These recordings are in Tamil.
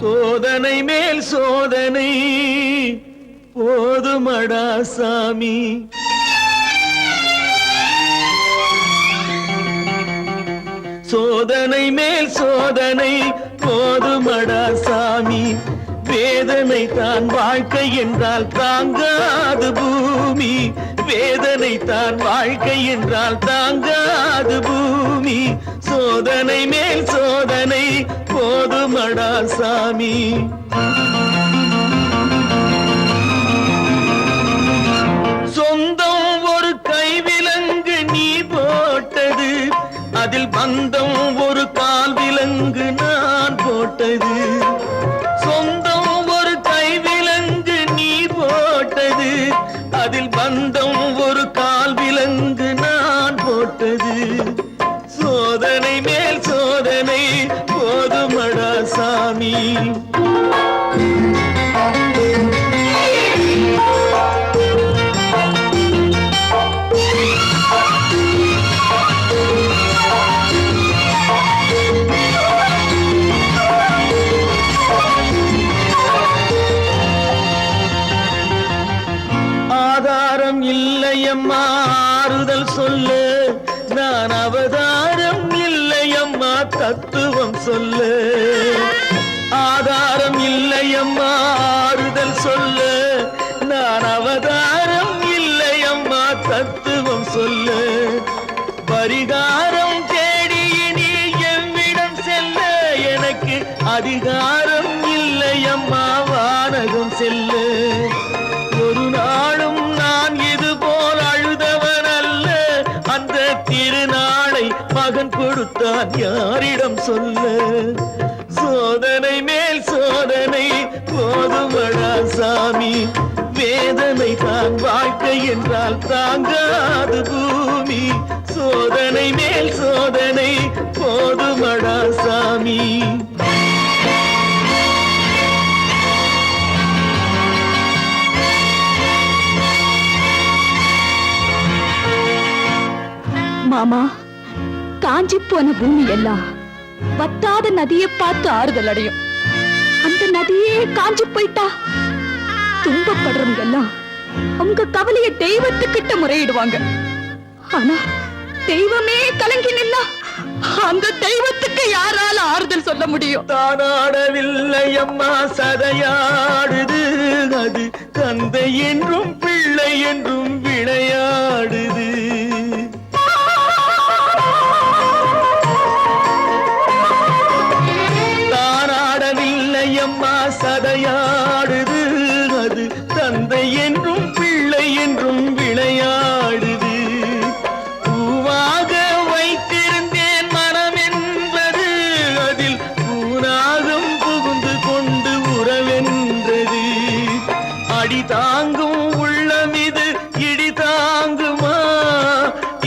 சோதனை மேல் சோதனை போதுமடா சாமி. சோதனை மேல் சோதனை போதுமடா சாமி. வேதனை தான் வாழ்க்கை என்றால் தாங்காது பூமி. வேதனை தான் வாழ்க்கை என்றால் தாங்காது பூமி. சோதனை மேல் சோதனை போதுமடா சாமி. சொந்தம் ஒரு கைவிலங்கு நீ போட்டது, அதில் பந்தம் ஒரு கால் விலங்கு நான் போட்டது. சொந்தம் ஒரு கைவிலங்கு நீ போட்டது, அதில் பந்தம் ஒரு கால் விலங்கு நான் போட்டது. சோதனை மேல் சோதனை போதுமடா சாமி. ஆதாரம் இல்லையம்மா ஆறுதல் சொல்ல, நான் அவதாரம் இல்லையம்மா தத்துவம் சொல்ல. ஆதாரம் இல்லையம்மா ஆறுதல் சொல்ல, நான் அவதாரம் இல்லையம்மா தத்துவம் சொல்ல. பரிகாரம் தேடி நீ எவ்விடம் செல்ல, எனக்கு அதிகாரம் இல்லையம்மா வானகம் செல்ல. ஒரு நாளும் நான் இது போல் அழுதவன் அல்ல, அந்த திருநாளை மகன் கொடுத்தான் யாரிடம் சொல்ல. சோதனை மேல் சோதனை போதுமடா சாமி. வேதனை தான் வாழ்க்கை என்றால் தாங்காது பூமி. சோதனை மேல் சோதனை போதுமடா சாமி. மாமா, காஞ்சி போன பூமி எல்லாம் வத்தாத நதியை பார்த்து ஆறுதல் அடையும். அந்த நதியே காஞ்சி போயிட்டா துன்பப்படுறவங்க எல்லாம் அவங்க கவலைய தெய்வத்துக்கிட்ட முறையிடுவாங்க. ஆனா தெய்வமே கலங்கி நின்னா அந்த தெய்வத்துக்கு யாரால ஆறுதல் சொல்ல முடியும்? தானாடவில்லை அம்மா சதையாடுது, அது தந்தை என்றும் பிள்ளை என்றும் விளையாடுது. அம்மா சதையாடுது, அது தந்தை என்றும் பிள்ளை என்றும் விளையாடுது. பூவாக வைத்திருந்தேன் மனம் என்பது, அதில் பூனாகம் புகுந்து கொண்டு உறவென்றது. அடி தாங்கும் உள்ளம் இது இடி தாங்குமா?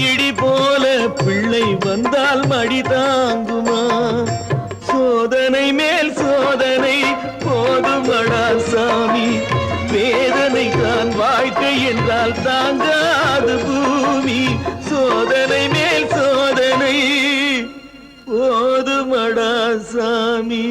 இடி போல பிள்ளை வந்தால் மடி தாங்குமா? சோதனை மேல் சோதனை போதுமடா சாமி. வேதனை தான் வாழ்க்கை என்றால் தாங்காது பூமி. சோதனை மேல் சோதனை போதுமடா சாமி.